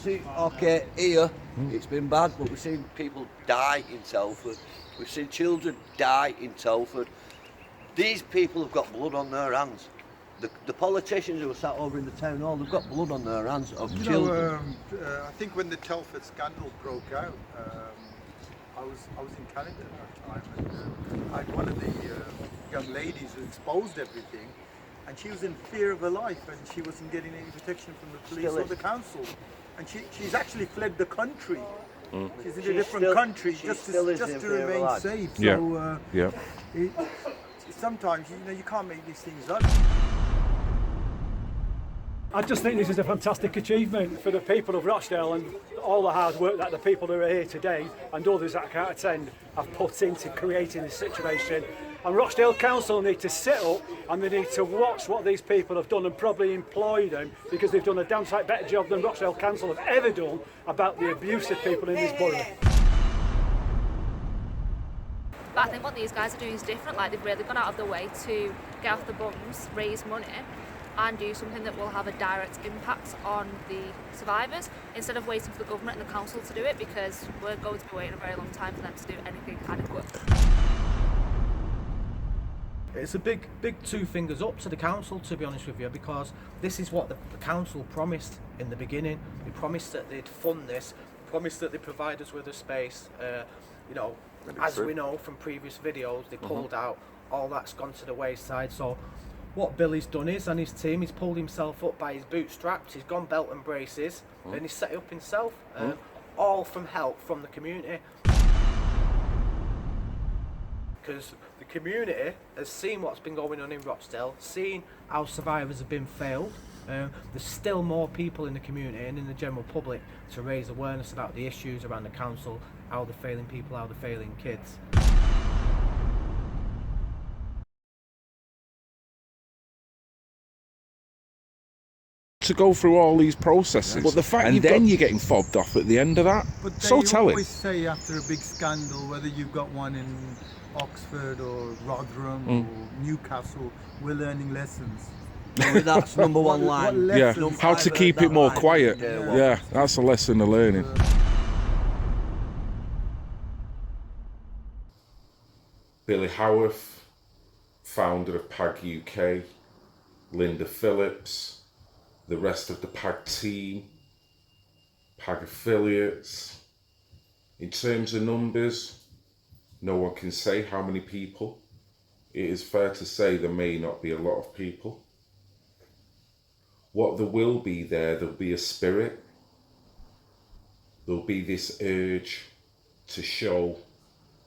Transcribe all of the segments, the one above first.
See, okay, here it's been bad, but we've seen people die in Telford. We've seen children die in Telford. These people have got blood on their hands. The politicians who are sat over in the town hall, they've got blood on their hands of children. I think when the Telford scandal broke out, I was in Canada at that time, and I had one of the young ladies who exposed everything, and she was in fear of her life, and she wasn't getting any protection from the police or the council, and she's actually fled the country. She's in a different country just to remain safe. So sometimes you can't make these things up. I just think this is a fantastic achievement for the people of Rochdale and all the hard work that the people who are here today and others that can't attend have put into creating this situation. And Rochdale Council need to sit up and they need to watch what these people have done and probably employ them, because they've done a damn sight better job than Rochdale Council have ever done about the abuse of people in this borough. But I think what these guys are doing is different. Like, they've really gone out of their way to get off the bums, raise money, and do something that will have a direct impact on the survivors, instead of waiting for the government and the council to do it, because we're going to be waiting a very long time for them to do anything adequate. It's a big two fingers up to the council, to be honest with you, because this is what the council promised in the beginning. They promised that they'd fund this, promised that they'd provide us with a space. As we know from previous videos, they pulled out. All that's gone to the wayside. So what Billy's done is, and his team, he's pulled himself up by his bootstraps. He's gone belt and braces, and he's set it up himself. All from help from the community. Because the community has seen what's been going on in Rochdale, seen how survivors have been failed. There's still more people in the community and in the general public to raise awareness about the issues around the council, how they're failing people, how they're failing kids. To go through all these processes, but the fact and then you're getting fobbed off at the end of that. But so they telling. always say after a big scandal, whether you've got one in Oxford or Rotherham or Newcastle, we're learning lessons. That's number one line. Yeah, how to keep it more quiet. Yeah, that's a lesson of learning. Billy Howarth, founder of PAG UK, Linda Phillips, the rest of the PAG team, PAG affiliates. In terms of numbers, no one can say how many people. It is fair to say there may not be a lot of people. What there will be there'll be a spirit. There'll be this urge to show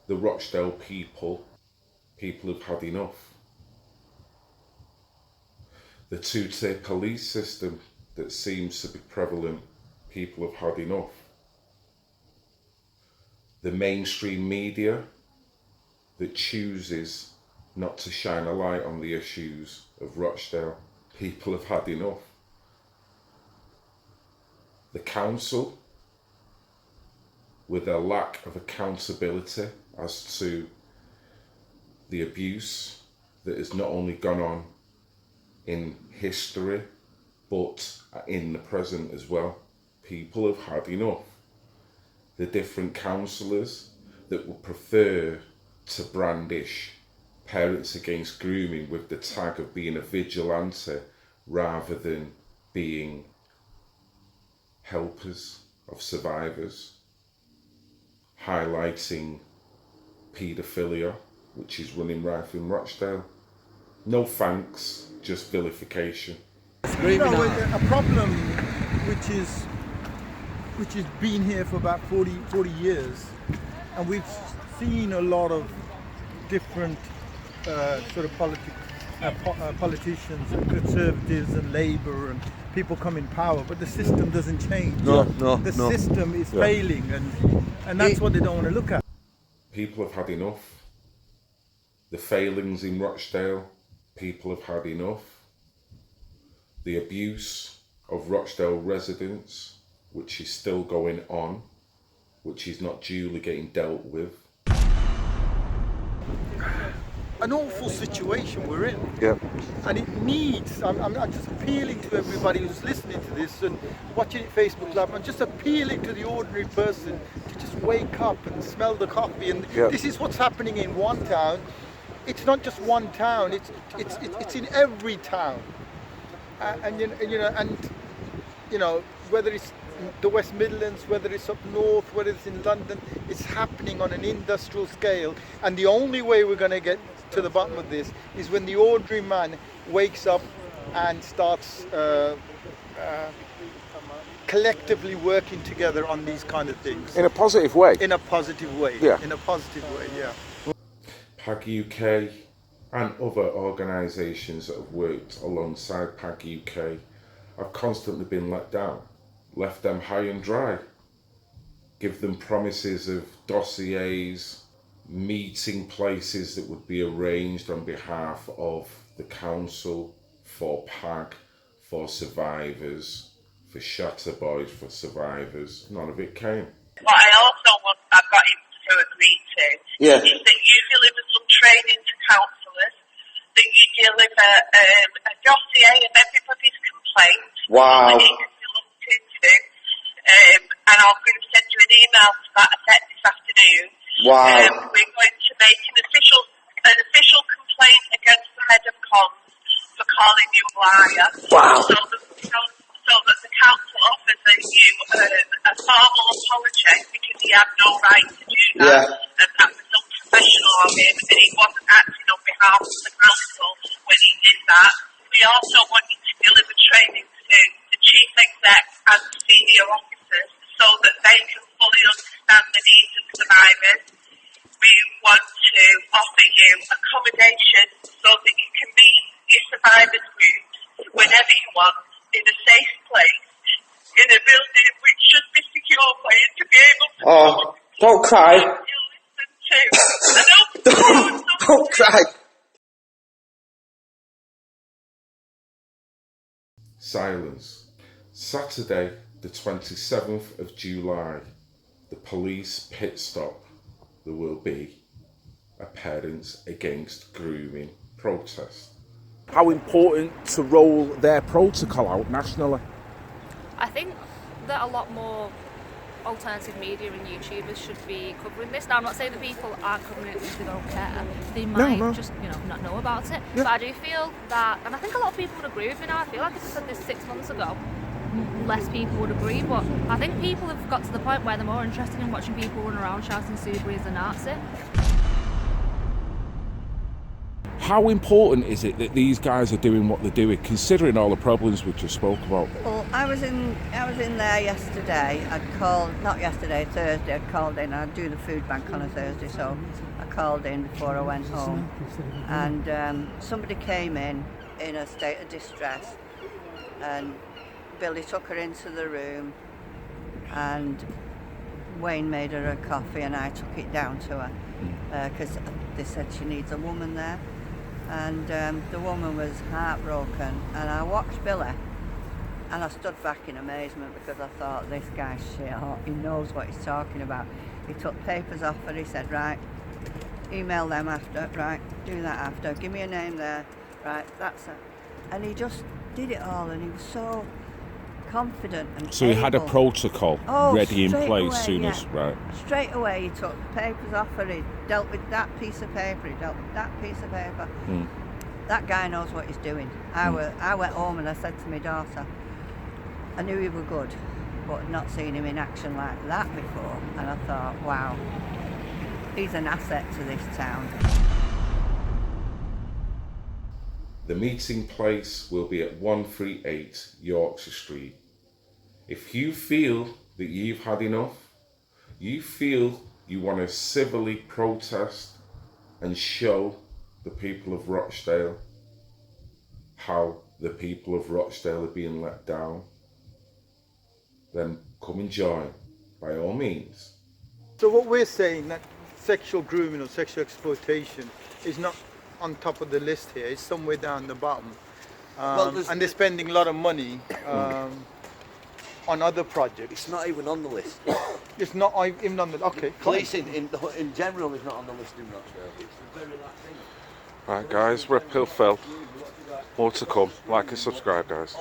the Rochdale people have had enough. The two-tier police system that seems to be prevalent, people have had enough. The mainstream media that chooses not to shine a light on the issues of Rochdale, people have had enough. The council, with their lack of accountability as to the abuse that has not only gone on in history, but in the present as well. People have had enough. The different councillors that would prefer to brandish Parents Against Grooming with the tag of being a vigilante rather than being helpers of survivors, highlighting paedophilia, which is running rife in Rochdale. No thanks, just vilification. A problem which has been here for about 40 years, and we've seen a lot of different sort of politicians and Conservatives and Labour and people come in power, but the system doesn't change. The system is failing, and that's what they don't want to look at. People have had enough. The failings in Rochdale, people have had enough. The abuse of Rochdale residents, which is still going on, which is not duly getting dealt with. an awful situation we're in. Yeah. And it needs, I'm just appealing to everybody who's listening to this and watching it Facebook Live, I'm just appealing to the ordinary person to just wake up and smell the coffee. And this is what's happening in one town. It's not just one town, it's in every town. And whether it's the West Midlands, whether it's up north, whether it's in London, it's happening on an industrial scale. And the only way we're going to get to the bottom of this is when the ordinary man wakes up and starts collectively working together on these kind of things. In a positive way. In a positive way. Yeah. In a positive way, yeah. PAG UK and other organisations that have worked alongside PAG UK have constantly been let down, left them high and dry. Give them promises of dossiers, meeting places that would be arranged on behalf of the council for PAG, for survivors, for Shatter Boys, for survivors. None of it came. What I also I've got him to agree to is that you deliver some training to councillors, that you deliver a dossier of everybody's complaints. Wow. That he can be looked into. And I'm going to send you an email to that effect this afternoon. Wow. We're going to make an official complaint against the head of comms for calling you a liar. Wow. So that the council offers you a formal apology, because he had no right to do that, and that was unprofessional of him, and he wasn't acting on behalf of the council when he did that. We also want you to deliver training to the chief exec and the senior officers so that they can fully understand the needs of survivors. We want to offer you accommodation so that you can meet your survivors groups whenever you want, in a safe place, in a building which should be secure for you to be able to... Oh, don't cry. Don't cry. Silence. Saturday, the 27th of July, the police pit stop. There will be a Parents Against Grooming protest. How important to roll their protocol out nationally? I think that a lot more alternative media and YouTubers should be covering this. Now, I'm not saying that people aren't covering it because they don't care. They might just, not know about it. Yeah. But I do feel that, and I think a lot of people would agree with me now. I feel like if I said this 6 months ago, less people would agree. But I think people have got to the point where they're more interested in watching people run around shouting Subri is a Nazi. How important is it that these guys are doing what they're doing, considering all the problems we just spoke about? Well, I was in there yesterday. Thursday. I'd called in. I do the food bank on a Thursday, so I called in before I went home. And somebody came in a state of distress, and Billy took her into the room, and Wayne made her a coffee, and I took it down to her because they said she needs a woman there. And the woman was heartbroken, and I watched Billy and I stood back in amazement because I thought, this guy's shit hot, he knows what he's talking about. He took papers off her, he said, right, email them after, right, do that after, give me a name there, right, that's it. And he just did it all, and he was so confident and so he had a protocol ready in place away, soon as straight away he took the papers off her, he dealt with that piece of paper, he dealt with that piece of paper. That guy knows what he's doing. I went home and I said to my daughter, I knew he was good, but not seen him in action like that before, and I thought, wow, he's an asset to this town. The meeting place will be at 138 Yorkshire Street. If you feel that you've had enough, you feel you want to civilly protest and show the people of Rochdale how the people of Rochdale are being let down, then come and join, by all means. So what we're saying, that sexual grooming or sexual exploitation is not on top of the list here, it's somewhere down the bottom. And they're spending a lot of money on other projects. It's not even on the list. It's not even on the... Okay. Policing in general is not on the list in Rochdale. It's the very last thing. Right guys, we're at HEARTFELT. More to come. Like and subscribe guys.